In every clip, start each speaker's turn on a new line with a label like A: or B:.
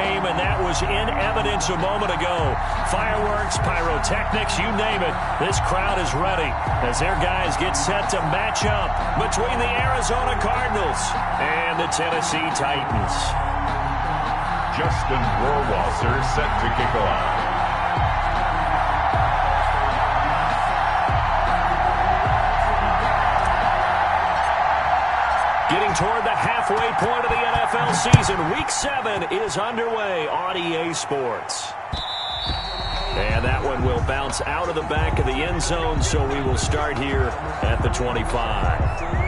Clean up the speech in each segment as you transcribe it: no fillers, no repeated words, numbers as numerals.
A: game, and that was in evidence a moment ago. Fireworks, pyrotechnics, you name it. This crowd is ready as their guys get set to match up between the Arizona Cardinals and the Tennessee Titans.
B: Justin Rohrwasser set to kick off.
A: Getting toward the halfway point of the NFL season. Week 7 is underway on EA Sports. And that one will bounce out of the back of the end zone, so we will start here at the 25.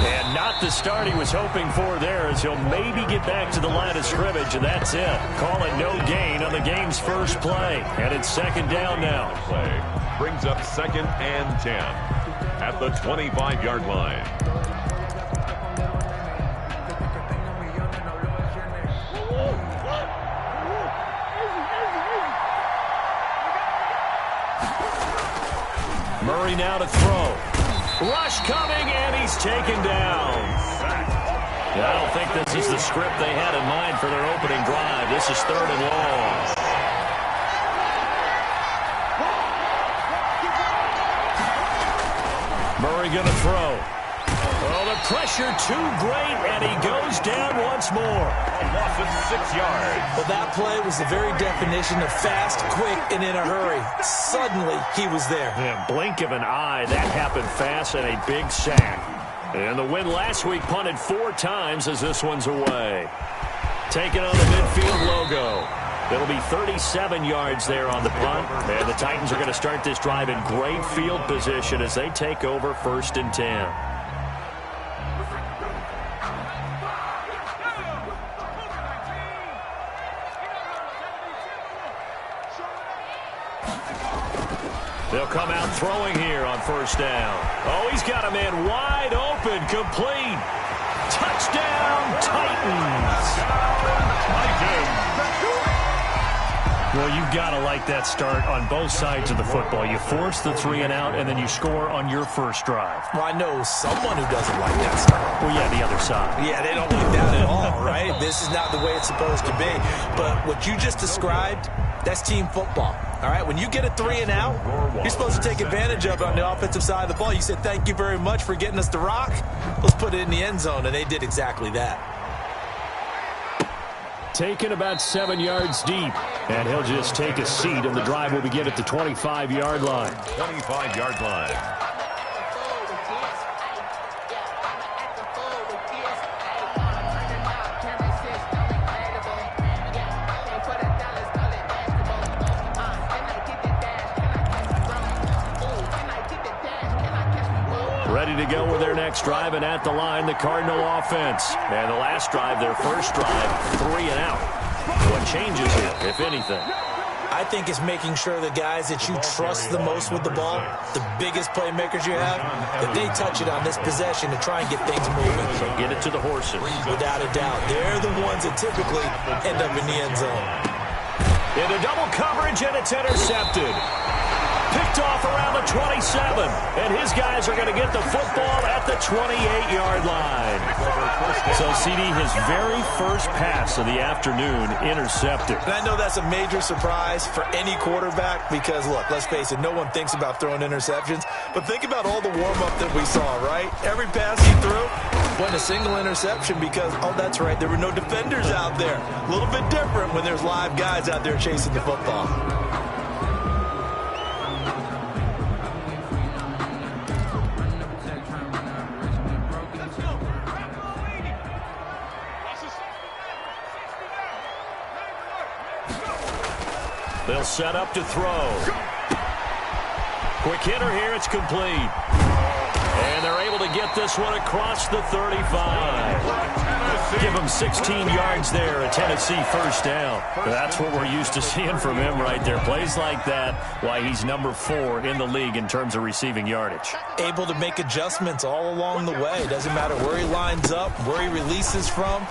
A: And not the start he was hoping for there, as he'll maybe get back to the line of scrimmage, and that's it. Call it no gain on the game's first play. And it's second down now.
B: Play brings up 2nd and 10 at the 25-yard line.
A: Murray now to throw. Rush coming, and he's taken down. I don't think this is the script they had in mind for their opening drive. This is 3rd and long. Murray going to throw. Oh, the pressure too great, and he goes down once more.
B: A loss of 6 yards.
C: Well, that play was the very definition of fast, quick, and in a hurry. Suddenly, he was there.
A: Yeah, blink of an eye, that happened fast, and a big sack. And the win last week punted 4 times as this one's away. Taking on the midfield logo. It'll be 37 yards there on the punt. And the Titans are going to start this drive in great field position as they take over 1st and 10. They'll come out throwing here on 1st down. Oh, he's got a man wide open, complete. Touchdown, Titans. Well, you've got to like that start on both sides of the football. You force the 3 and out, and then you score on your first drive.
C: Well, I know someone who doesn't like that start.
A: Well, yeah, the other side.
C: Yeah, they don't like that at all, right? This is not the way it's supposed to be. But what you just described, that's team football. All right, when you get a 3 and out, you're supposed to take advantage of it on the offensive side of the ball. You said, thank you very much for getting us the rock. Let's put it in the end zone, and they did exactly that.
A: Taken about 7 yards deep, and he'll just take a seat, and the drive will begin at the 25-yard line.
B: 25-yard line.
A: Ready to go with their next drive, and at the line, the Cardinal offense. And the last drive, their first drive, 3 and out. What changes here, if anything?
C: I think it's making sure the guys that you trust the most with the ball, the biggest playmakers you have, that they touch it on this possession to try and get things moving.
A: So get it to the horses.
C: Without a doubt. They're the ones that typically end up in the end zone.
A: Into double coverage, and it's intercepted. Picked off around the 27, and his guys are going to get the football at the 28-yard line. So, CD, his very first pass of the afternoon intercepted.
C: And I know that's a major surprise for any quarterback because, look, let's face it, no one thinks about throwing interceptions. But think about all the warm-up that we saw, right? Every pass he threw wasn't a single interception because, oh, that's right, there were no defenders out there. A little bit different when there's live guys out there chasing the football.
A: They'll set up to throw. Quick hitter here, it's complete. And they're able to get this one across the 35. Give him 16 yards there, a Tennessee first down. That's what we're used to seeing from him right there. Plays like that, why he's number 4 in the league in terms of receiving yardage.
C: Able to make adjustments all along the way. Doesn't matter where he lines up, where he releases from.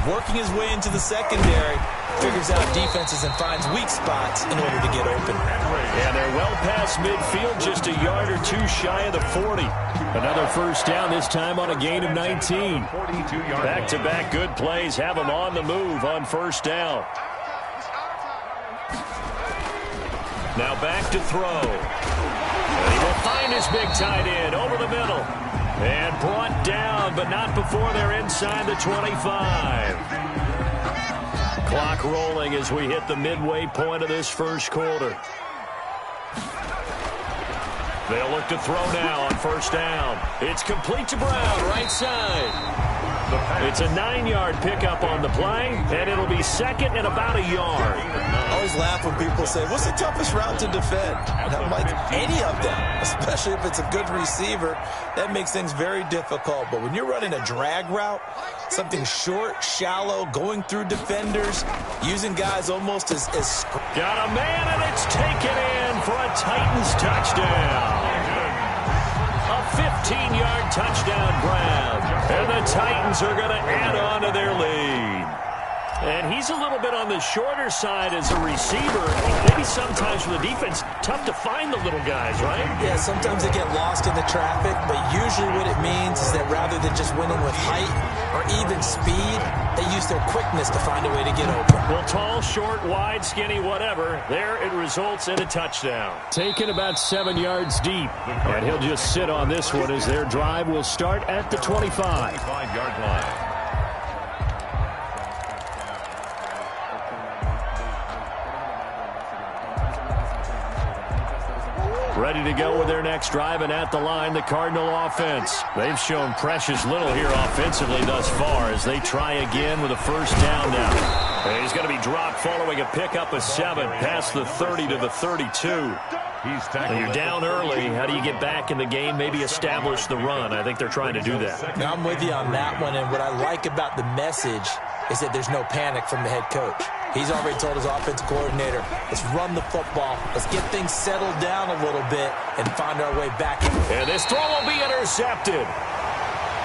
C: Working his way into the secondary, figures out defenses and finds weak spots in order to get open.
A: And they're well past midfield, just a yard or two shy of the 40. Another first down, this time on a gain of 19. Back-to-back good plays have him on the move on first down. Now back to throw. And he will find his big tight end over the middle. And brought down, but not before they're inside the 25. Clock rolling as we hit the midway point of this first quarter. They'll look to throw now on first down. It's complete to Brown, right side. It's a 9-yard pickup on the play, and it'll be second and about a yard.
C: I always laugh when people say, what's the toughest route to defend? And I'm like, any of them, especially if it's a good receiver. That makes things very difficult. But when you're running a drag route, something short, shallow, going through defenders, using guys almost as
A: got a man, and it's taken in for a Titans touchdown. A 15-yard touchdown grab. And the Titans are going to add on to their lead. And he's a little bit on the shorter side as a receiver. Maybe sometimes for the defense, tough to find the little guys, right?
C: Yeah, sometimes they get lost in the traffic, but usually what it means is that rather than just winning with height or even speed, they use their quickness to find a way to get open.
A: Well, tall, short, wide, skinny, whatever, there it results in a touchdown. Taken about 7 yards deep, and he'll just sit on this one as their drive will start at the 25.
B: 25-yard line.
A: Ready to go with their next drive, and at the line, the Cardinal offense. They've shown precious little here offensively thus far as they try again with a first down now. And he's going to be dropped following a pickup of 7 past the 30 to the 32. You're down early. How do you get back in the game, maybe establish the run? I think they're trying to do that.
C: Now, I'm with you on that one, and what I like about the message is that there's no panic from the head coach. He's already told his offensive coordinator, let's run the football, let's get things settled down a little bit and find our way back.
A: And this throw will be intercepted.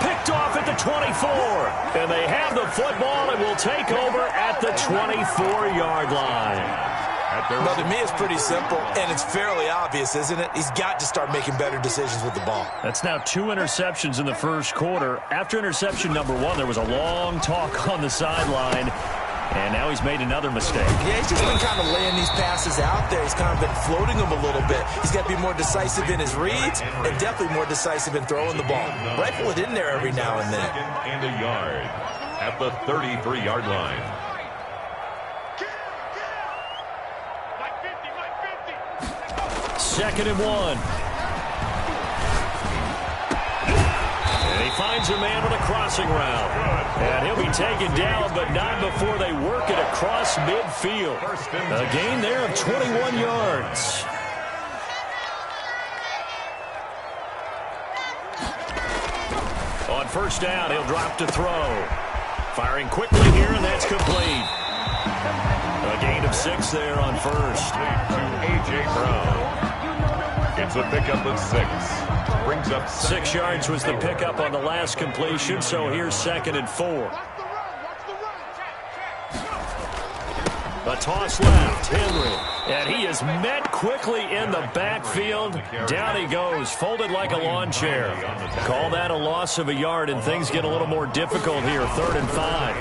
A: Picked off at the 24. And they have the football and will take over at the 24-yard line.
C: Well, to me, it's pretty simple, and it's fairly obvious, isn't it? He's got to start making better decisions with the ball.
A: That's now 2 interceptions in the first quarter. After interception number 1, there was a long talk on the sideline, and now he's made another mistake.
C: Yeah, he's just been kind of laying these passes out there. He's kind of been floating them a little bit. He's got to be more decisive in his reads and definitely more decisive in throwing the ball. Rifle it in there every now and then.
B: And a yard at the 33-yard line.
A: Second and 1. And he finds a man on a crossing route. And he'll be taken down, but not before they work it across midfield. A gain there of 21 yards. On first down, he'll drop to throw. Firing quickly here, and that's complete. A gain of 6 there on first.
B: To A.J. Brown. It's a pickup of 6. Brings up
A: 6 yards was the pickup on the last completion, so here's second and 4. A toss left, Henry, and he is met quickly in the backfield. Down he goes, folded like a lawn chair. Call that a loss of a yard, and things get a little more difficult here. 3rd and 5.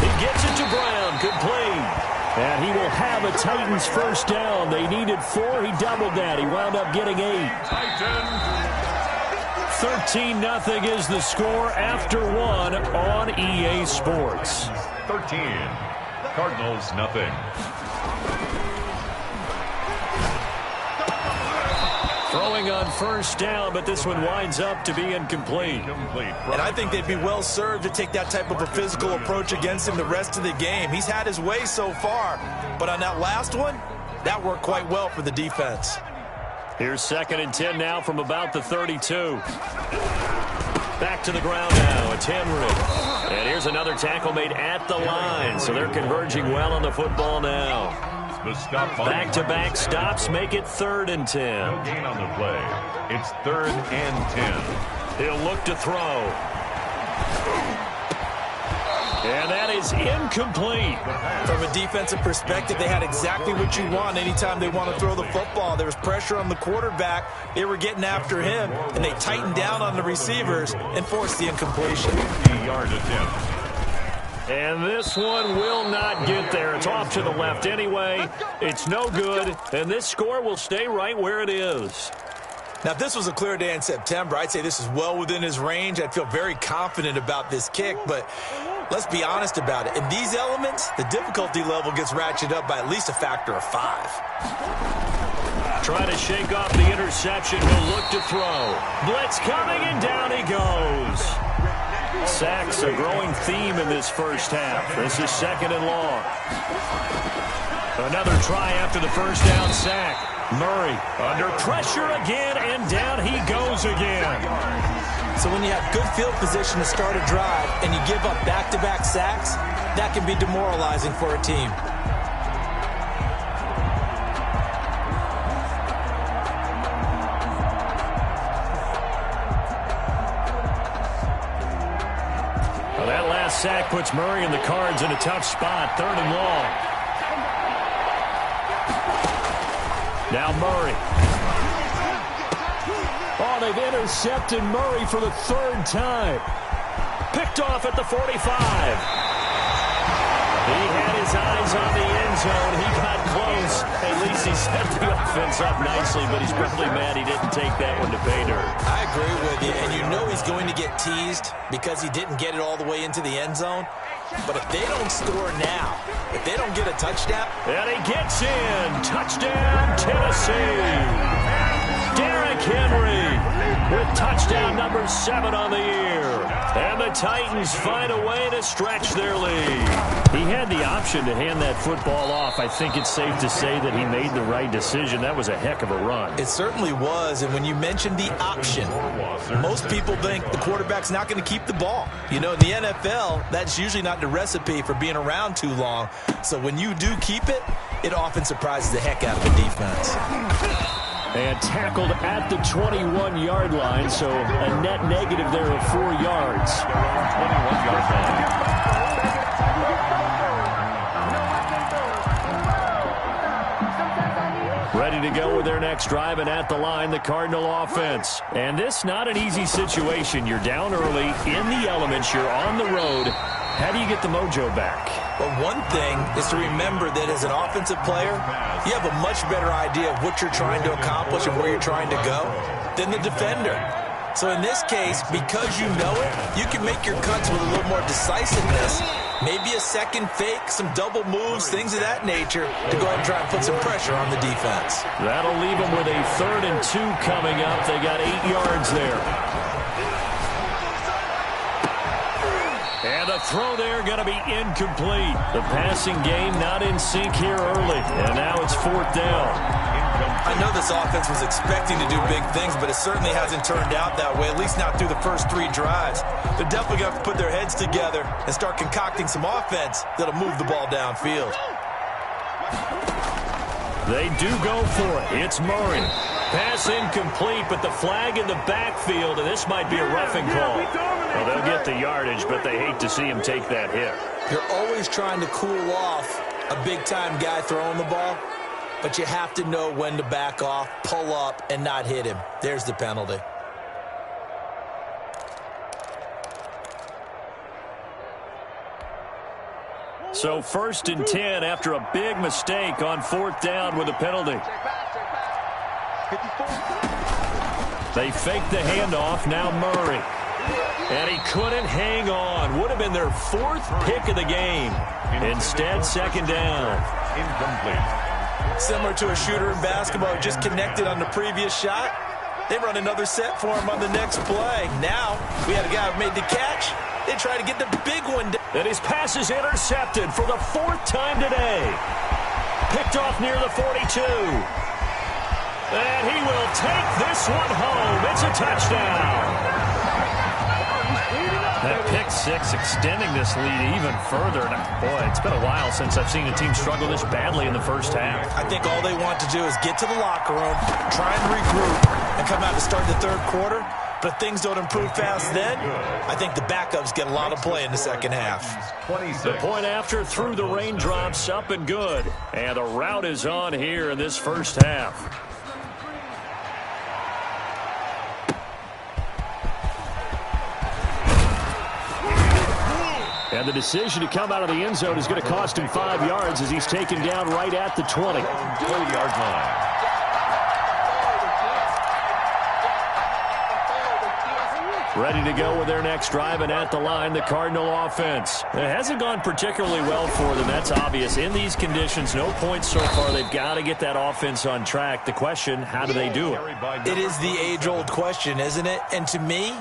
A: He gets it to Brown, complete. And he will have a Titans first down. They needed 4. He doubled that. He wound up getting 8. 13-0 is the score after 1 on EA Sports.
B: 13. Cardinals, nothing.
A: Throwing on first down, but this one winds up to be incomplete.
C: And I think they'd be well served to take that type of a physical approach against him the rest of the game. He's had his way so far, but on that last one, that worked quite well for the defense.
A: Here's 2nd and 10 now from about the 32. Back to the ground now. It's Henry. And here's another tackle made at the line. So they're converging well on the football now. Back-to-back stops make it 3rd and 10.
B: No gain on the play. It's 3rd and 10.
A: He'll look to throw. And that is incomplete.
C: From a defensive perspective, they had exactly what you want anytime they want to throw the football. There was pressure on the quarterback. They were getting after him, and they tightened down on the receivers and forced the incompletion.
B: 50-yard attempt.
A: And this one will not get there. It's off to the left anyway. It's no good, and this score will stay right where it is.
C: Now, if this was a clear day in September, I'd say this is well within his range. I'd feel very confident about this kick, but let's be honest about it. In these elements, the difficulty level gets ratcheted up by at least a factor of 5.
A: Try to shake off the interception. He'll look to throw. Blitz coming, and down he goes. Sacks a growing theme in this first half. This is 2nd and long. Another try after the first down sack. Murray under pressure again, and down he goes again.
C: So when you have good field position to start a drive and you give up back-to-back sacks, that can be demoralizing for a team.
A: Well, that last sack puts Murray and the Cards in a tough spot. 3rd and long. Now Murray. Oh, they've intercepted Murray for the 3rd time. Picked off at the 45. He had his eyes on the end zone. He got close. At least he set the offense up nicely, but he's probably mad he didn't take that one to pay dirt.
C: I agree with you, and you know he's going to get teased because he didn't get it all the way into the end zone. But if they don't score now, if they don't get a touchdown.
A: And he gets in. Touchdown, Tennessee. Derrick Henry with touchdown number 7 on the year. And the Titans find a way to stretch their lead. He had the option to hand that football off. I think it's safe to say that he made the right decision. That was a heck of a run.
C: It certainly was. And when you mentioned the option, most people think the quarterback's not going to keep the ball. You know, in the NFL, that's usually not the recipe for being around too long. So when you do keep it, it often surprises the heck out of the defense.
A: And tackled at the 21-yard line, so a net negative there of 4 yards.
B: 21-yard line.
A: Ready to go with their next drive, and at the line, the Cardinal offense. And this not an easy situation. You're down early, in the elements, you're on the road. How do you get the mojo back?
C: Well, one thing is to remember that as an offensive player, you have a much better idea of what you're trying to accomplish and where you're trying to go than the defender. So in this case, because you know it, you can make your cuts with a little more decisiveness. Maybe a second fake, some double moves, things of that nature to go ahead and try and put some pressure on the defense.
A: That'll leave them with a 3rd and 2 coming up. They got 8 yards there. And a throw there going to be incomplete. The passing game not in sync here early. And now it's 4th down.
C: I know this offense was expecting to do big things, but it certainly hasn't turned out that way, at least not through the first 3 drives. They're definitely going to have to put their heads together and start concocting some offense that'll move the ball downfield.
A: They do go for it. It's Murray. Pass incomplete, but the flag in the backfield, and this might be a roughing call. Well, they'll get the yardage, but they hate to see him take that hit.
C: You're always trying to cool off a big-time guy throwing the ball, but you have to know when to back off, pull up, and not hit him. There's the penalty.
A: So 1st and 10 after a big mistake on 4th down with a penalty. They fake the handoff, now Murray. And he couldn't hang on. Would have been their 4th pick of the game. Instead, 2nd down.
B: Incomplete.
C: Similar to a shooter in basketball who just connected on the previous shot. They run another set for him on the next play. Now, we had a guy who made the catch. They try to get the big one down.
A: And his pass is intercepted for the 4th time today. Picked off near the 42. And he will take this one home. It's a touchdown. That pick six extending this lead even further. And boy, it's been a while since I've seen a team struggle this badly in the first half.
C: I think all they want to do is get to the locker room, try and regroup, and come out to start the third quarter. But if things don't improve fast then, I think the backups get a lot of play in the second half.
A: The point after through the raindrops, up and good. And the route is on here in this first half. And the decision to come out of the end zone is going to cost him 5 yards as he's taken down right at the 20.
B: 20-yard line.
A: Ready to go with their next drive, and at the line, the Cardinal offense. It hasn't gone particularly well for them. That's obvious. In these conditions, no points so far. They've got to get that offense on track. The question, how do they do it?
C: It is the age-old question, isn't it? And to me,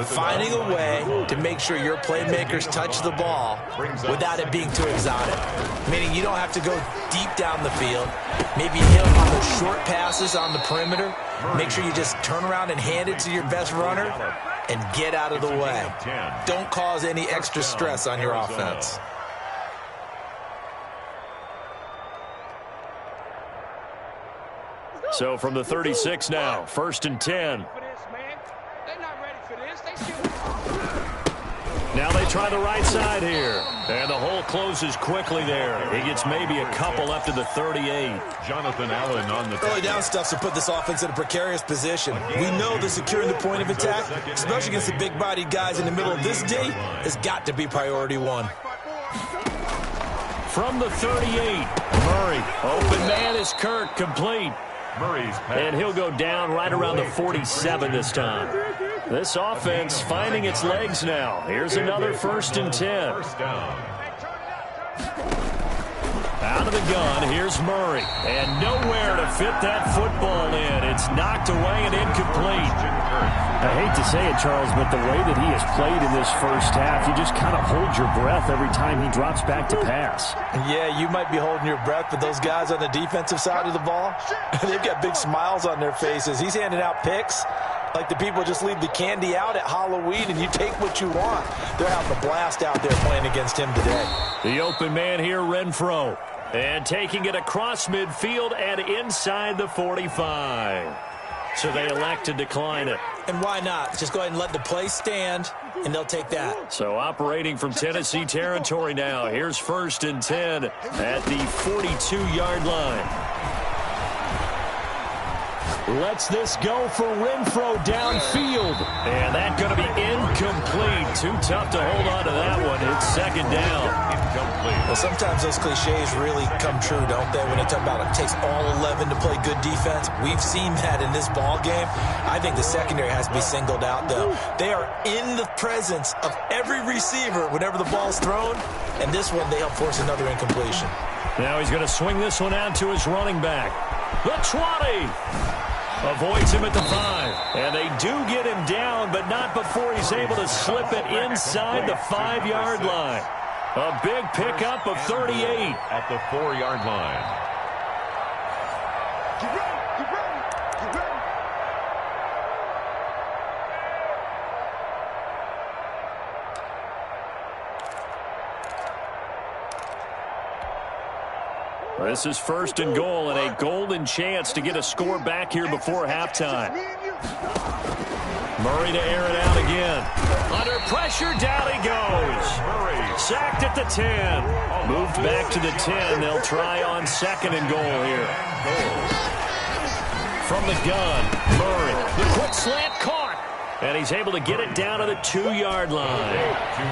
C: finding a way to make sure your playmakers touch the ball without it being too exotic. Meaning you don't have to go deep down the field. Maybe hit them on those short passes on the perimeter. Make sure you just turn around and hand it to your best runner and get out of the way. Don't cause any extra stress on your offense.
A: So from the 36 now, 1st and 10. Now they try the right side here. And the hole closes quickly there. He gets maybe a couple up to the 38.
B: Jonathan Allen on the
C: early down stuff to put this offense in a precarious position. We know that securing the point of attack, especially against the big-bodied guys in the middle of this D, has got to be priority one.
A: From the 38, Murray. Open man is Kirk, complete.
B: Murray's pass.
A: And he'll go down right around the 47 this time. This offense finding its legs now. Here's another 1st and 10.
B: First down.
A: Out of the gun, here's Murray. And nowhere to fit that football in. It's knocked away and incomplete. I hate to say it, Charles, but the way that he has played in this first half, you just kind of hold your breath every time he drops back to pass.
C: Yeah, you might be holding your breath, but those guys on the defensive side of the ball, they've got big smiles on their faces. He's handing out picks like the people just leave the candy out at Halloween and you take what you want. They're having a blast out there playing against him today.
A: The open man here, Renfro. And taking it across midfield and inside the 45. So they elect to decline it.
C: And why not? Just go ahead and let the play stand, and they'll take that.
A: So operating from Tennessee territory now. Here's 1st and 10 at the 42-yard line. Lets this go for Renfro downfield. And that's going to be incomplete. Too tough to hold on to that one. It's 2nd down.
B: Incomplete.
C: Well, sometimes those cliches really come true, don't they? When they talk about it takes all 11 to play good defense. We've seen that in this ball game. I think the secondary has to be singled out, though. They are in the presence of every receiver whenever the ball's thrown. And this one, they help force another incompletion.
A: Now he's going to swing this one out to his running back. The 20. Avoids him at the 5. And they do get him down, but not before he's able to slip it inside the 5-yard line. A big pickup of 38.
B: At the 4-yard line.
A: This is 1st and goal and a golden chance to get a score back here before halftime. Murray to air it out again. Under pressure, down he goes. Sacked at the 10. Moved back to the 10. They'll try on 2nd and goal here. From the gun, Murray. The quick slant caught. And he's able to get it down to the 2-yard line.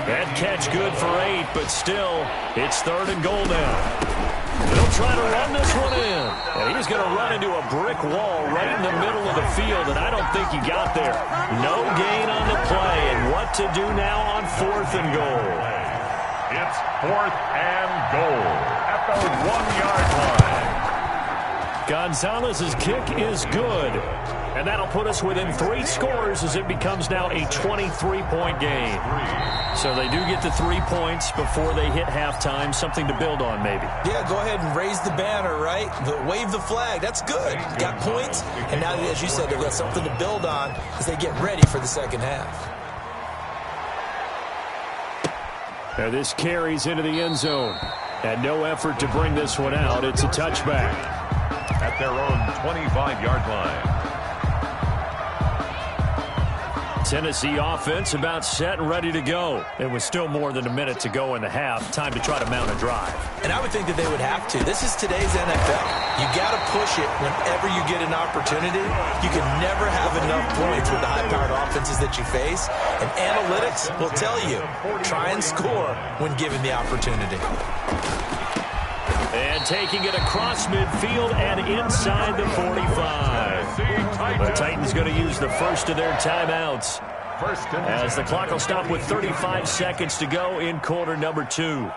A: That catch good for 8, but still, it's 3rd and goal now. They'll try to run this one in. And he's going to run into a brick wall right in the middle of the field, and I don't think he got there. No gain on the play, and what to do now on 4th and goal.
B: It's 4th and goal at the 1-yard line.
A: Gonzalez's kick is good. And that'll put us within 3 scores as it becomes now a 23-point game. So they do get the 3 points before they hit halftime, something to build on maybe.
C: Yeah, go ahead and raise the banner, right? Wave the flag. That's good. Got points, and now, as you said, they've got something to build on as they get ready for the second half.
A: Now this carries into the end zone. And no effort to bring this one out. It's a touchback.
B: At their own 25-yard line.
A: Tennessee offense about set and ready to go. It was still more than a minute to go in the half. Time to try to mount a drive.
C: And I would think that they would have to. This is today's NFL. You got to push it whenever you get an opportunity. You can never have enough points with the high-powered offenses that you face. And analytics will tell you, try and score when given the opportunity.
A: And taking it across midfield and inside the 45. The Titans going to use the first of their timeouts as the clock will stop with 35 seconds to go in quarter number 2.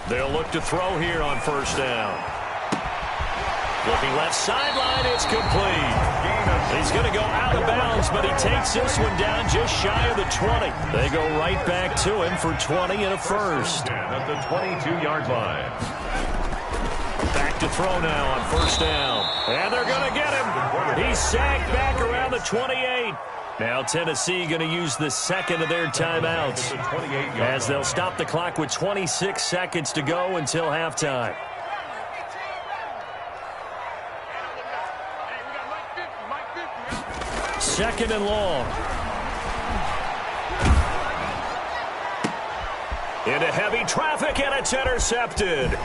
A: They'll look to throw here on first down. Looking left sideline, it's complete. He's going to go out of bounds, but he takes this one down just shy of the 20. They go right back to him for 20 and a first.
B: At the 22-yard line.
A: Back to throw now on first down. And they're going to get him. He's sacked back around the 28. Now Tennessee going to use the second of their timeouts as they'll stop the clock with 26 seconds to go until halftime. Second and long. Into heavy traffic, and it's intercepted.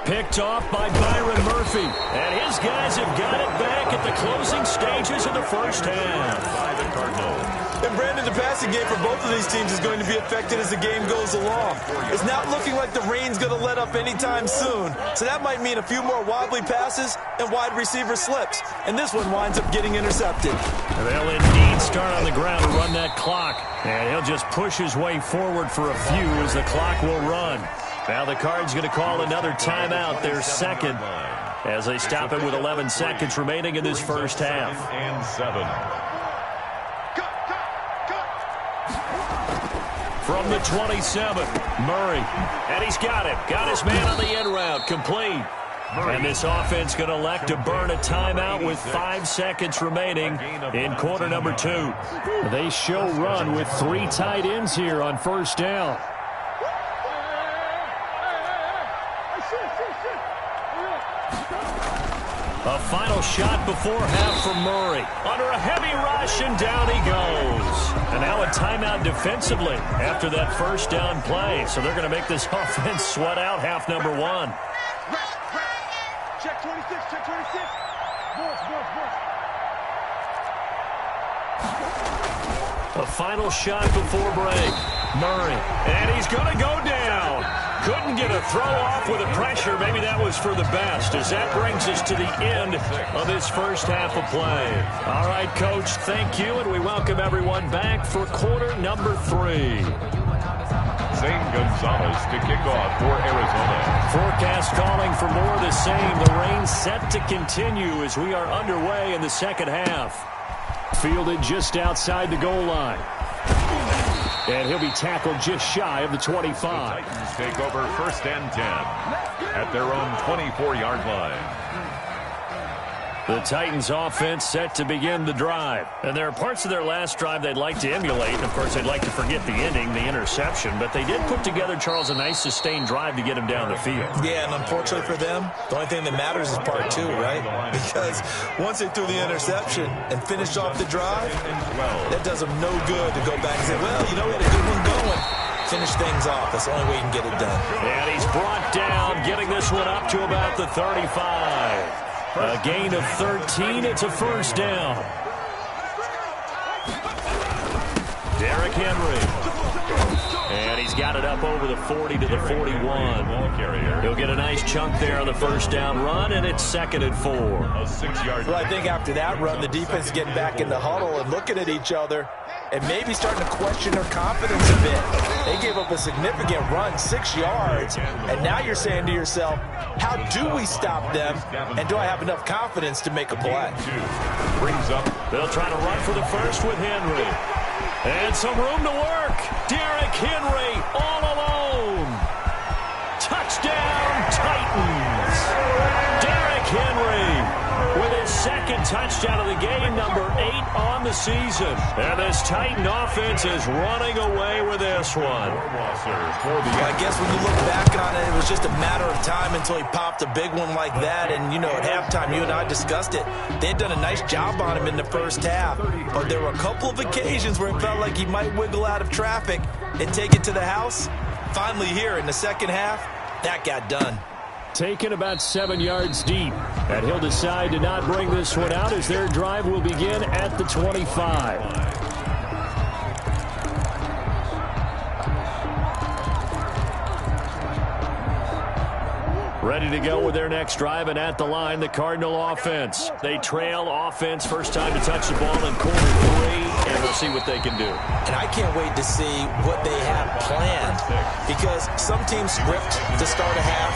A: Picked off by Byron Murphy. And his guys have got it back at the closing stages of the first half.
B: By the Cardinals.
C: And Brandon, the passing game for both of these teams is going to be affected as the game goes along. It's not looking like the rain's going to let up anytime soon. So that might mean a few more wobbly passes and wide receiver slips. And this one winds up getting intercepted.
A: They'll indeed start on the ground to run that clock. And he'll just push his way forward for a few as the clock will run. Now the Cards going to call another timeout, their second, as they stop it with 11 seconds remaining in this first half.
B: And 7.
A: From the 27, Murray. And he's got it. Got his man on the end route. Complete. And this offense going to elect to burn a timeout with 5 seconds remaining in quarter number 2. They show run with 3 tight ends here on first down. A final shot before half for Murray. Under a heavy rush, and down he goes. And now a timeout defensively after that first down play. So they're going to make this offense sweat out half number 1.
D: Check 26, check 26.
A: A final shot before break. Murray. And he's going to go down. Couldn't get a throw off with the pressure. Maybe that was for the best, as that brings us to the end of this first half of play. All right, Coach, thank you, and we welcome everyone back for quarter number 3.
B: Zane Gonzalez to kick off for Arizona.
A: Forecast calling for more of the same. The rain set to continue as we are underway in the second half. Fielded just outside the goal line. And he'll be tackled just shy of the 25.
B: The Titans take over first and 10 at their own 24-yard line.
A: The Titans offense set to begin the drive. And there are parts of their last drive they'd like to emulate. And, of course, they'd like to forget the ending, the interception. But they did put together, Charles, a nice sustained drive to get him down the field.
C: Yeah, and unfortunately for them, the only thing that matters is part 2, right? Because once they threw the interception and finished off the drive, that does them no good to go back and say, well, you know, we had a good one going. Finish things off. That's the only way you can get it done.
A: And he's brought down, getting this one up to about the 35. A gain of 13. It's a first down. Derrick Henry. And he's got it up over the 40 to the 41. He'll get a nice chunk there on the first down run, and it's 2nd and 4.
B: A 6-yard.
C: Well, I think after that run, the defense is getting back in the huddle and looking at each other. and maybe starting to question their confidence a bit. They gave up a significant run, 6 yards, and now you're saying to yourself, how do we stop them, and do I have enough confidence to make a play?
B: Brings up.
A: They'll try to run for the first with Henry. And some room to work. Derrick Henry all alone. Touchdown, Titans. Derrick Henry with his second touchdown of the game, number 8 on the season. And this Titan offense is running away with this one.
C: I guess when you look back on it, it was just a matter of time until he popped a big one like that. And, you know, at halftime, you and I discussed it. They had done a nice job on him in the first half. But there were a couple of occasions where it felt like he might wiggle out of traffic and take it to the house. Finally here in the second half, that got done.
A: Taken about 7 yards deep, and he'll decide to not bring this one out as their drive will begin at the 25. Ready to go with their next drive, and at the line, the Cardinal offense. They trail offense, first time to touch the ball in quarter 3, and we'll see what they can do.
C: And I can't wait to see what they have planned, because some teams script to start a half.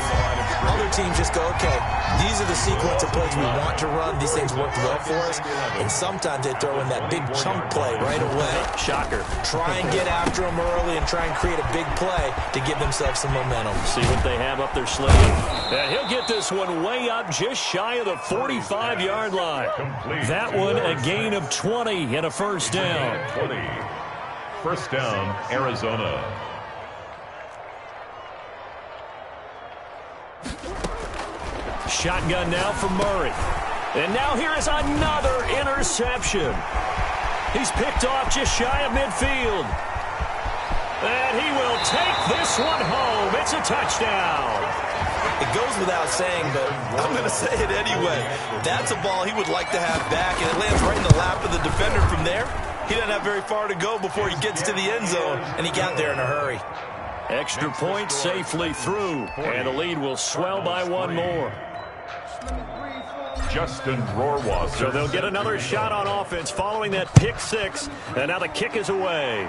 C: Other teams just go, okay, these are the sequence of plays we want to run. These things worked well for us. And sometimes they throw in that big chunk play right away.
A: Shocker.
C: Try and get after them early and try and create a big play to give themselves some momentum.
A: See what they have up their sleeve. And he'll get this one way up just shy of the 45-yard line. That one a gain of 20 and a first down.
B: 20. First down, Arizona.
A: Shotgun now for Murray. And now here is another interception. He's picked off just shy of midfield. And he will take this one home. It's a touchdown.
C: It goes without saying, but I'm going to say it anyway. That's a ball he would like to have back, and it lands right in the lap of the defender from there. He doesn't have very far to go before he gets to the end zone, and he got there in a hurry.
A: Extra point safely through, and the lead will swell by one more.
B: Justin Rohrwasser.
A: So they'll get another shot on offense following that pick 6, and now the kick is away.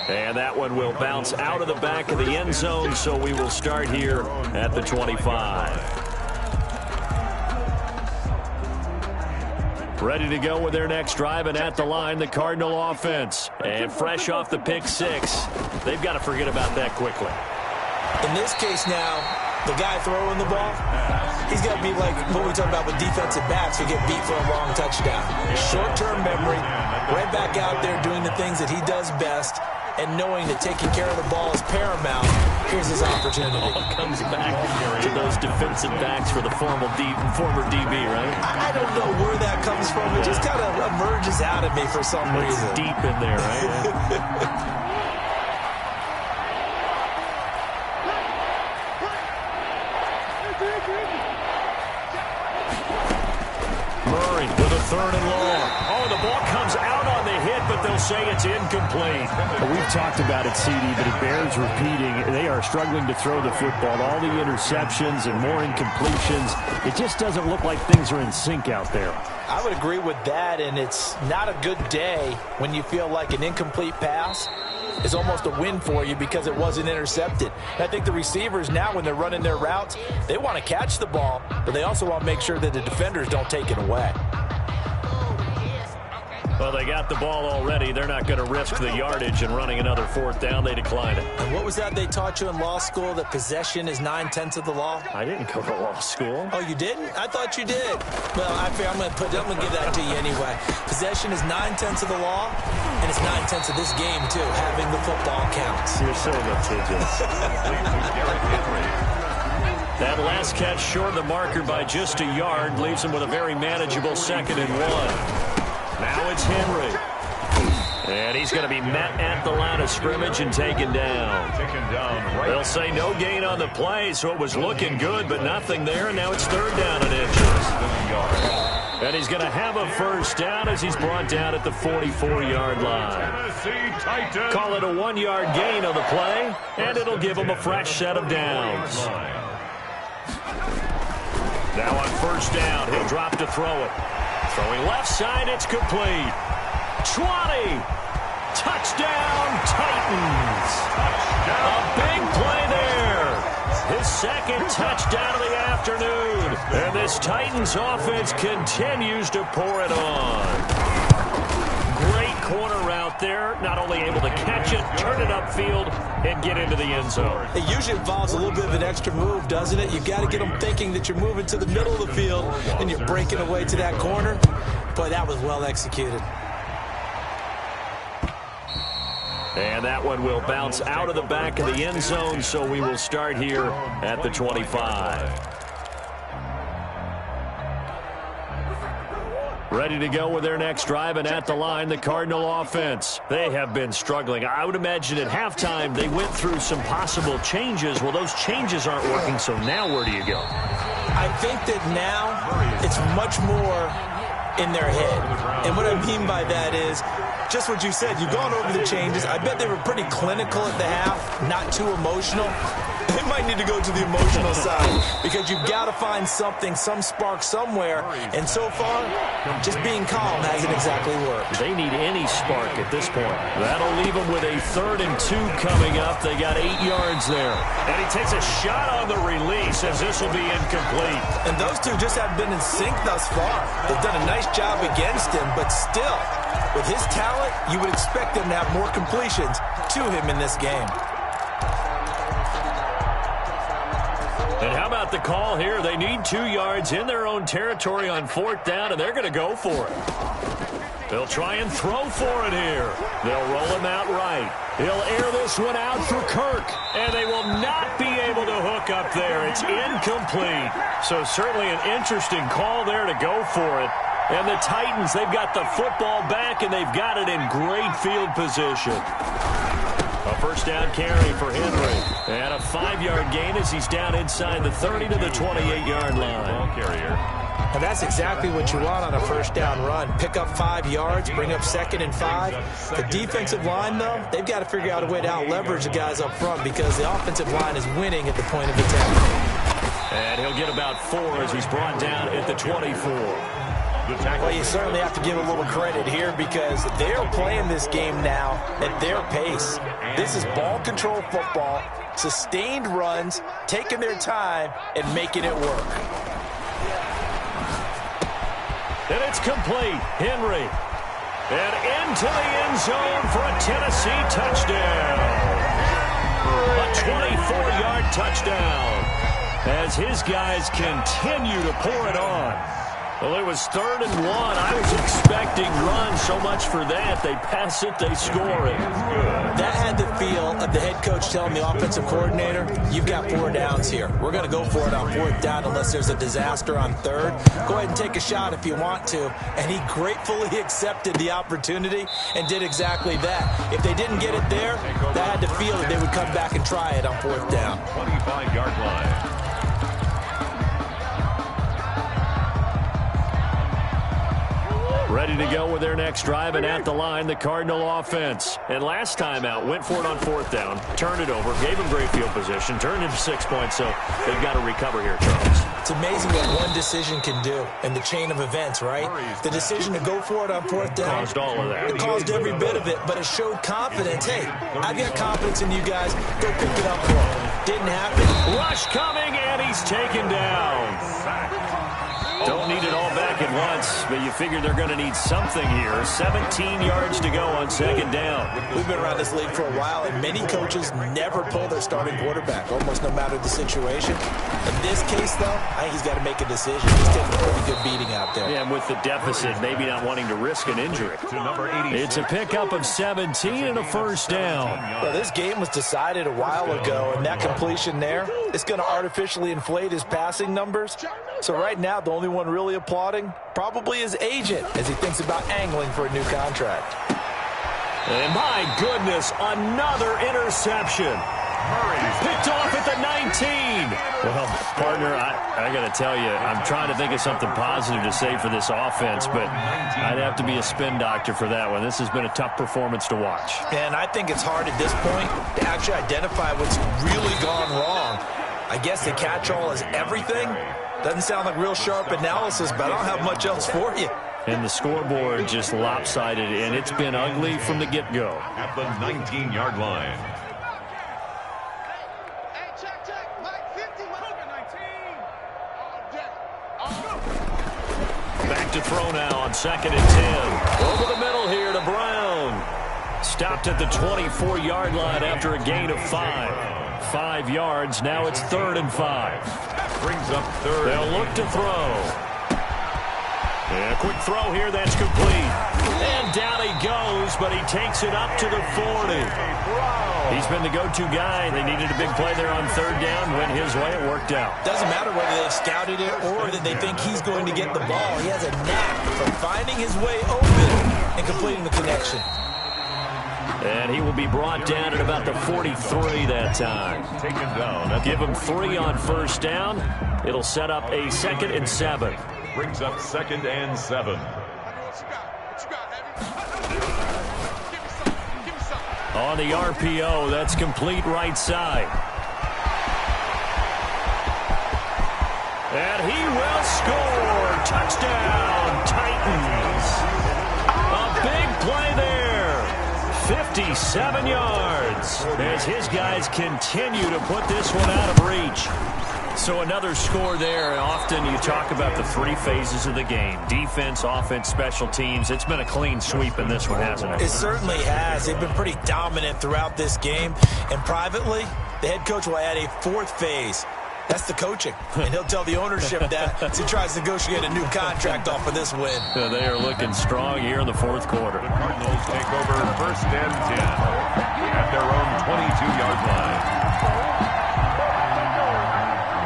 A: And that one will bounce out of the back of the end zone, so we will start here at the 25. Ready to go with their next drive, and at the line, the Cardinal offense. And fresh off the pick 6, they've got to forget about that quickly.
C: In this case now, the guy throwing the ball, he's got to be like what we talk about with defensive backs who get beat for a long touchdown. Short-term memory, right back out there doing the things that he does best, and knowing that taking care of the ball is paramount. Here's his opportunity.
A: All comes back to those defensive backs for the former DB, right?
C: I don't know where that comes from. It just kind of emerges out of me for some reason.
A: It's deep in there, right? Murray with a 3rd and long. Oh, the ball comes out on the hit, but they'll say it's incomplete.
D: Well, we've talked about it, CD, but it bears repeating. They are struggling to throw the football. All the interceptions and more incompletions. It just doesn't look like things are in sync out there.
C: I would agree with that, and it's not a good day when you feel like an incomplete pass is almost a win for you because it wasn't intercepted. And I think the receivers now, when they're running their routes, they want to catch the ball, but they also want to make sure that the defenders don't take it away.
A: Well, they got the ball already. They're not going to risk the yardage and running another 4th down. They decline it.
C: And what was that they taught you in law school, that possession is 9/10 of the law?
A: I didn't go to law school.
C: Oh, you didn't? I thought you did. Well, I'm going to give that to you anyway. Possession is 9/10 of the law, and it's 9/10 of this game, too. Having the football counts.
A: You're so litigious. That last catch short of the marker by just a yard leaves him with a very manageable 2nd and 1. Now it's Henry. And he's going to be met at the line of scrimmage and taken down. They'll say no gain on the play, so it was looking good, but nothing there, and now it's 3rd down and inches. And he's going to have a first down as he's brought down at the 44-yard line. Call it a 1-yard gain on the play, and it'll give him a fresh set of downs. Now on first down, he'll drop to throw it. Throwing left side, it's complete. 20. Touchdown, Titans. A big play there. His second touchdown of the afternoon. And this Titans offense continues to pour it on. Great corner route there. Not only able to catch it, turn it upfield, and get into the end zone.
C: It usually involves a little bit of an extra move, doesn't it? You've got to get them thinking that you're moving to the middle of the field and you're breaking away to that corner. Boy, that was well executed.
A: And that one will bounce out of the back of the end zone, so we will start here at the 25. Ready to go with their next drive, and at the line, the Cardinal offense. They have been struggling. I would imagine at halftime they went through some possible changes. Well, those changes aren't working, so now where do you go?
C: I think that now it's much more in their head. And what I mean by that is just what you said. You've gone over the changes. I bet they were pretty clinical at the half, not too emotional. They might need to go to the emotional side because you've got to find something, some spark somewhere. And so far, just being calm hasn't exactly worked.
A: They need any spark at this point. That'll leave them with a 3rd and 2 coming up. They got 8 yards there. And he takes a shot on the release as this will be incomplete.
C: And those two just haven't been in sync thus far. They've done a nice job against him, but still, with his talent, you would expect them to have more completions to him in this game.
A: And how about the call here? They need 2 yards in their own territory on 4th down, and they're going to go for it. They'll try and throw for it here. They'll roll him out right. He'll air this one out for Kirk, and they will not be able to hook up there. It's incomplete. So certainly an interesting call there to go for it. And the Titans, they've got the football back, and they've got it in great field position. A 1st down carry for Henry. And a 5-yard gain as he's down inside the 30 to the 28-yard line.
B: Ball carrier.
C: And that's exactly what you want on a 1st down run. Pick up 5 yards, bring up 2nd and 5. The defensive line, though, they've got to figure out a way to out-leverage the guys up front because the offensive line is winning at the point of attack.
A: And he'll get about 4 as he's brought down at the 24.
C: Well, you certainly have to give a little credit here because they're playing this game now at their pace. This is ball control football, sustained runs, taking their time, and making it work.
A: And it's complete. Henry. And into the end zone for a Tennessee touchdown. A 24-yard touchdown as his guys continue to pour it on. Well, it was 3rd and 1. I was expecting runs. So much for that. They pass it, they score it.
C: That had the feel of the head coach telling the offensive coordinator, you've got 4 downs here. We're going to go for it on 4th down unless there's a disaster on 3rd. Go ahead and take a shot if you want to. And he gratefully accepted the opportunity and did exactly that. If they didn't get it there, that had the feel that they would come back and try it on 4th down.
B: 25-yard line.
A: Ready to go with their next drive, and at the line, the Cardinal offense. And last time out, went for it on 4th down, turned it over, gave them great field position, turned into 6 points, so they've got to recover here, Charles.
C: It's amazing what one decision can do in the chain of events, right? The decision to go for it on 4th down.
A: Caused all of that.
C: It caused every bit of it, but it showed confidence. Hey, I've got confidence in you guys. Go pick it up for them. Didn't happen.
A: Rush coming, and he's taken down. Don't need it all back at once, but you figure they're going to need something here. 17 yards to go on 2nd down.
C: We've been around this league for a while, and many coaches never pull their starting quarterback, almost no matter the situation. In this case, though, I think he's got to make a decision. He's taking a pretty good beating out there.
A: Yeah, and with the deficit, maybe not wanting to risk an injury. It's a pickup of 17 and a 1st down.
C: Well, this game was decided a while ago, and that completion there is going to artificially inflate his passing numbers. So right now, the only one really applauding probably his agent as he thinks about angling for a new contract.
A: And my goodness, another interception. Picked off at the 19. Well, partner, I got to tell you, I'm trying to think of something positive to say for this offense, but I'd have to be a spin doctor for that one. This has been a tough performance to watch.
C: And I think it's hard at this point to actually identify what's really gone wrong. I guess the catch-all is everything. Doesn't sound like real sharp analysis, but I don't have much else for you.
A: And the scoreboard just lopsided, and it's been ugly from the get-go.
B: At the 19-yard line.
A: Back to throw now on 2nd and 10. Over the middle here to Brown. Stopped at the 24-yard line after a gain of 5. 5 yards. Now it's 3rd and 5.
B: Brings up 3rd.
A: They'll look to throw. And a quick throw here. That's complete. And down he goes, but he takes it up to the 40. He's been the go-to guy. They needed a big play there on 3rd down. Went his way. It worked out.
C: Doesn't matter whether they've scouted it or that they think he's going to get the ball. He has a knack for finding his way open and completing the connection.
A: And he will be brought down at about the 43 that time.
B: Taken down.
A: Give him 3 on 1st down. It'll set up a 2nd and 7.
B: Brings up 2nd and 7.
A: On the RPO, that's complete right side. And he will score. Touchdown, Titans. A big play there. 57 yards as his guys continue to put this one out of reach. So another score there, and often you talk about the 3 phases of the game. Defense, offense, special teams. It's been a clean sweep in this one, hasn't it?
C: It certainly has. They've been pretty dominant throughout this game. And privately, the head coach will add a 4th phase. That's the coaching. And he'll tell the ownership that as he tries to negotiate a new contract off of this win.
A: They are looking strong here in the 4th quarter.
B: The Cardinals take over 1st and 10 at their own 22-yard line.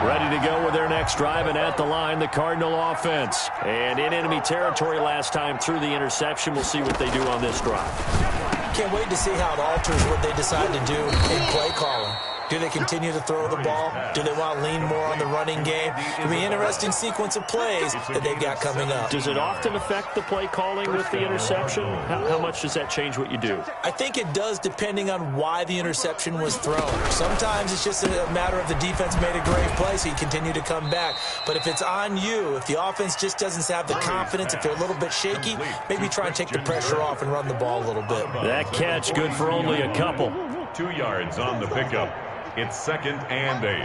A: Ready to go with their next drive, and at the line, the Cardinal offense. And in enemy territory last time through the interception. We'll see what they do on this drive.
C: Can't wait to see how it alters what they decide to do in play calling. Do they continue to throw the ball? Do they want to lean more on the running game? It'll be an interesting sequence of plays that they've got coming up.
A: Does it often affect the play calling with the interception? How much does that change what you do?
C: I think it does, depending on why the interception was thrown. Sometimes it's just a matter of the defense made a great play, so you continue to come back. But if it's on you, if the offense just doesn't have the confidence, if they're a little bit shaky, maybe try and take the pressure off and run the ball a little bit.
A: That catch good for only a couple.
B: 2 yards on the pickup. It's 2nd and 8.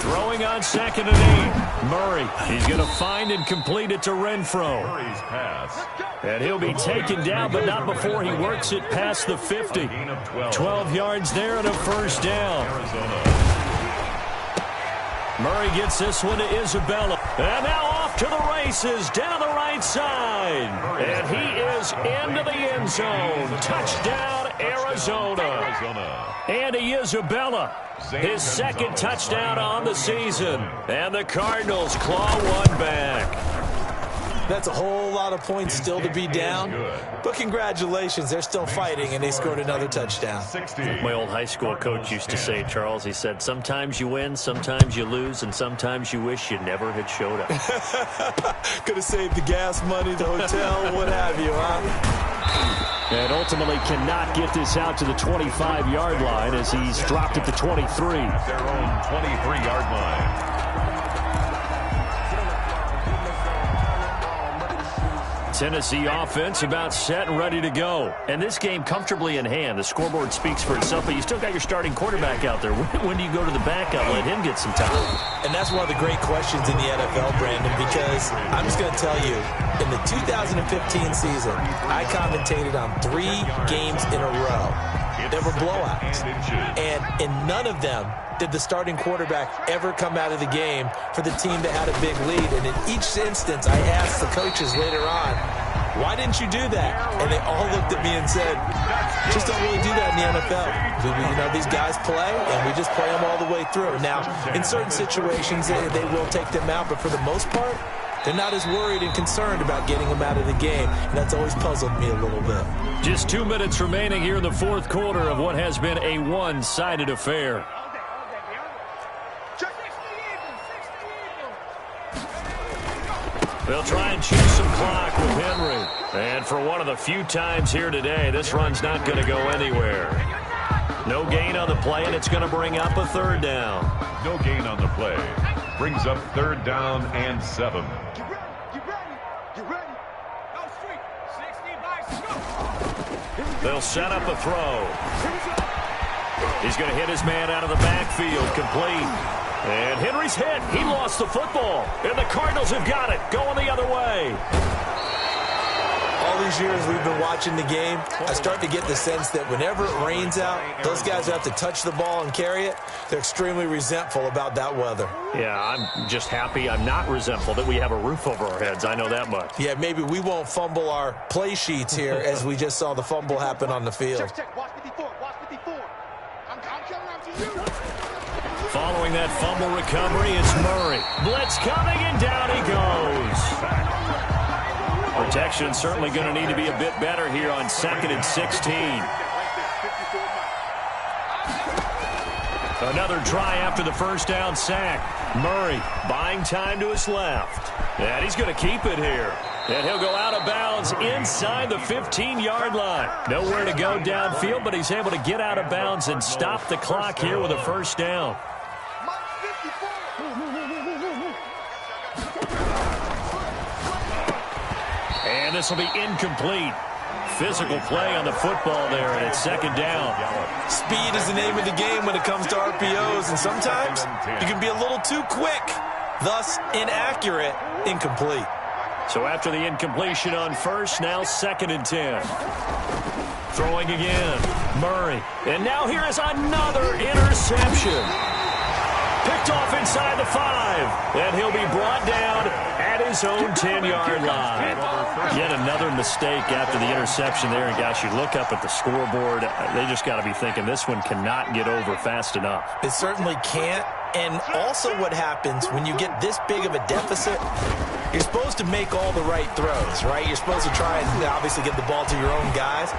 A: Throwing on 2nd and 8. Murray, he's going to find and complete it to Renfro.
B: Murray's pass.
A: And he'll be taken down, but not before he works it past the 50. 12 yards there and a 1st down.
B: Arizona.
A: Murray gets this one to Isabella. And now off to the races down the right side. And he is into the end zone. Touchdown, Arizona. Andy Isabella, his 2nd touchdown on the season. And the Cardinals claw one back.
C: That's a whole lot of points still to be down. But congratulations, they're still fighting, and they scored another touchdown.
A: My old high school coach used to say, Charles, he said, sometimes you win, sometimes you lose, and sometimes you wish you never had showed up.
C: Could have saved the gas money, the hotel, what have you, huh?
D: And ultimately cannot get this out to the 25-yard line as he's dropped at the 23.
B: At their own 23-yard line.
A: Tennessee offense about set and ready to go. And this game comfortably in hand. The scoreboard speaks for itself, but you still got your starting quarterback out there. When do you go to the backup? Let him get some time.
C: And that's one of the great questions in the NFL, Brandon, because I'm just going to tell you, in the 2015 season, I commentated on 3 games in a row. There were blowouts. And in none of them did the starting quarterback ever come out of the game for the team that had a big lead. And in each instance, I asked the coaches later on, why didn't you do that? And they all looked at me and said, just don't really do that in the NFL. You know, these guys play, and we just play them all the way through. Now, in certain situations, they will take them out, but for the most part, they're not as worried and concerned about getting them out of the game, and that's always puzzled me a little bit.
A: Just 2 minutes remaining here in the 4th quarter of what has been a one-sided affair. They'll try and choose some clock with Henry. And for one of the few times here today, this run's not going to go anywhere. No gain on the play, and it's going to bring up a 3rd down.
B: No gain on the play. Brings up 3rd down and 7.
A: They'll set up a throw. He's going to hit his man out of the backfield, complete. And Henry's hit. He lost the football. And the Cardinals have got it, going the other way.
C: All these years we've been watching the game, I start to get the sense that whenever it rains out, those guys who have to touch the ball and carry it, they're extremely resentful about that weather.
A: Yeah, I'm just happy I'm not resentful that we have a roof over our heads. I know that much.
C: Yeah, maybe we won't fumble our play sheets here as we just saw the fumble happen on the field.
E: Watch 54. Watch 54. I'm coming out to you.
A: Following that fumble recovery, it's Murray. Blitz coming, and down he goes. Protection certainly going to need to be a bit better here on 2nd and 16. Another try after the first down sack. Murray buying time to his left. And he's going to keep it here. And he'll go out of bounds inside the 15-yard line. Nowhere to go downfield, but he's able to get out of bounds and stop the clock here with a first down. And this will be incomplete. Physical play on the football there, and it's 2nd down.
C: Speed is the name of the game when it comes to RPOs, and sometimes you can be a little too quick, thus inaccurate, incomplete.
A: So after the incompletion on first, now 2nd and 10. Throwing again, Murray. And now here is another interception. Picked off inside the 5, and he'll be brought down at his own 10-yard line. Yet another mistake after the interception there, and gosh, you look up at the scoreboard, they just got to be thinking this one cannot get over fast enough.
C: It certainly can't, and also what happens when you get this big of a deficit, you're supposed to make all the right throws, right? You're supposed to try and obviously get the ball to your own guys,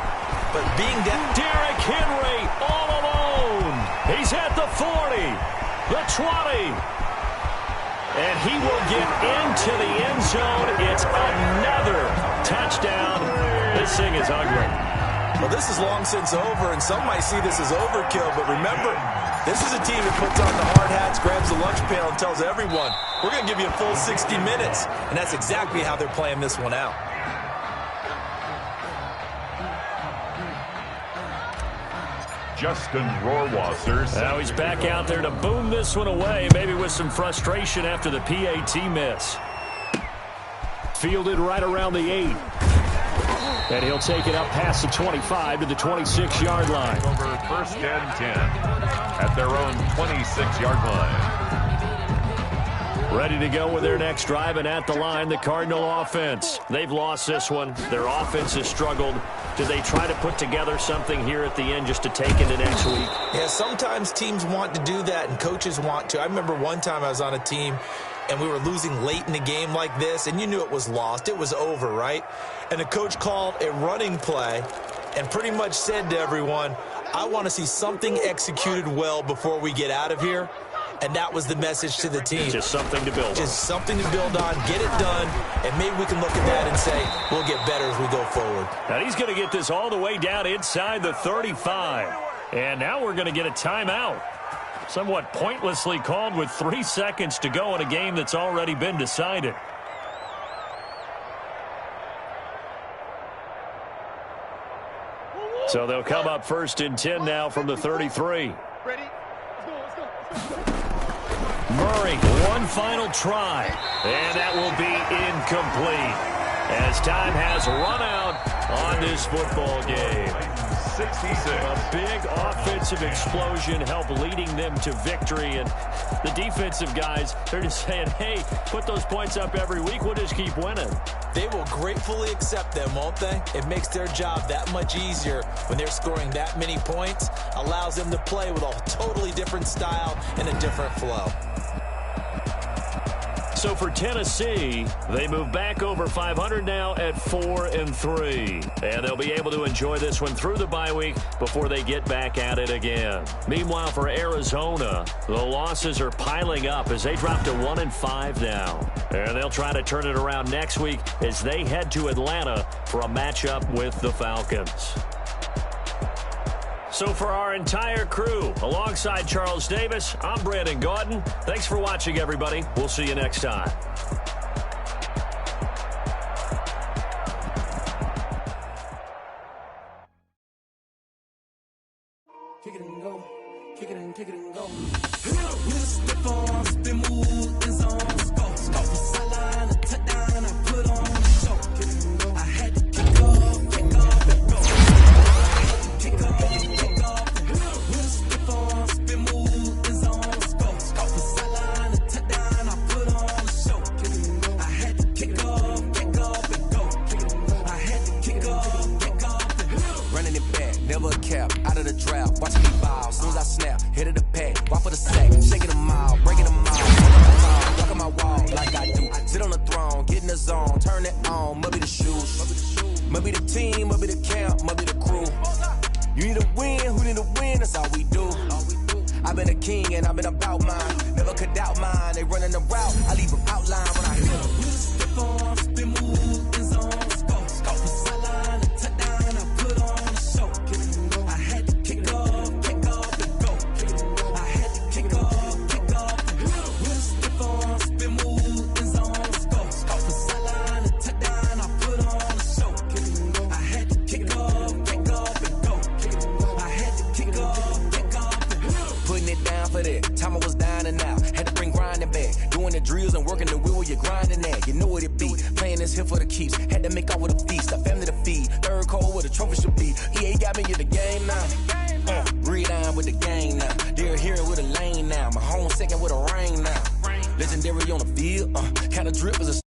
C: but being down...
A: Derrick Henry all alone. He's at the 40. The 20. And he will get into the end zone. It's another touchdown. This thing is ugly.
C: Well, this is long since over, and some might see this as overkill. But remember, this is a team that puts on the hard hats, grabs the lunch pail, and tells everyone, we're going to give you a full 60 minutes. And that's exactly how they're playing this one out.
B: Justin Rohrwasser.
A: Now he's back out there to boom this one away, maybe with some frustration after the PAT miss. Fielded right around the 8. And he'll take it up past the 25 to the 26-yard line.
B: Over 1st and 10 at their own 26-yard line.
A: Ready to go with their next drive, and at the line, the Cardinal offense. They've lost this one. Their offense has struggled. Do they try to put together something here at the end just to take into next week?
C: Yeah, sometimes teams want to do that, and coaches want to. I remember one time I was on a team, and we were losing late in the game like this, and you knew it was lost. It was over, right? And the coach called a running play and pretty much said to everyone, I want to see something executed well before we get out of here. And that was the message to the team.
A: Just something to build on.
C: Just something to build on, get it done, and maybe we can look at that and say, we'll get better as we go forward.
A: Now he's going to get this all the way down inside the 35. And now we're going to get a timeout. Somewhat pointlessly called with 3 seconds to go in a game that's already been decided. So they'll come up 1st and 10 now from the 33.
E: Ready? Let's go.
A: Murray, one final try, and that will be incomplete as time has run out on this football game.
B: 66.
A: A big offensive explosion helped leading them to victory, and the defensive guys, they're just saying, hey, put those points up every week, we'll just keep winning.
C: They will gratefully accept them, won't they? It makes their job that much easier when they're scoring that many points, allows them to play with a totally different style and a different flow.
A: So for Tennessee, they move back over 500 now at 4-3. And they'll be able to enjoy this one through the bye week before they get back at it again. Meanwhile, for Arizona, the losses are piling up as they drop to 1-5 now. And they'll try to turn it around next week as they head to Atlanta for a matchup with the Falcons. So for our entire crew, alongside Charles Davis, I'm Brandon Gaudin. Thanks for watching, everybody. We'll see you next time.
F: kick it and go, kick it and go. With a stiff arm, spin move, in zone, go. From sideline to touchdown, I put on the show. I had to kick off, and go. Kick off, and go. With a stiff arm, spin move, in zone, go. From sideline to touchdown, I put on the show. I had to kick off, and go. I had to kick off, and go. Running it back, never a cap, out of the draft, watching me ball, soon as I snap, hit of the pack, walk for the sack, shaking them out, breaking them out, walking my wall like I do, sit on the throne, get in the zone, turn it on, must be the shoes, must be the team, must be the camp, must be the crew, you need a win, who need a win, that's all we do, I've been a king and I've been about mine, never could doubt mine, they running the route, I leave them outline when I hit them, stiff on, spin move, in zone, go, from sideline to touchdown, I put on the show, I had to kick off, and go, I had to kick off, and go, with a stiff on, spin move, in zone, go, from sideline to touchdown, I put on the show, I had to kick off, and go, I had to kick off, and go, putting it down for that, time I was down and out, had to bring grinding back, doing the drills and working the wheel where you're grinding at, you know what it be, playing this here for the keeps, had to make out with a feast, a family to feed, third cold where the trophy should be, EA got me in the game now, read on with the game now, they're here with a lane now, my home second with a rain now, legendary on the field, kind of drip is a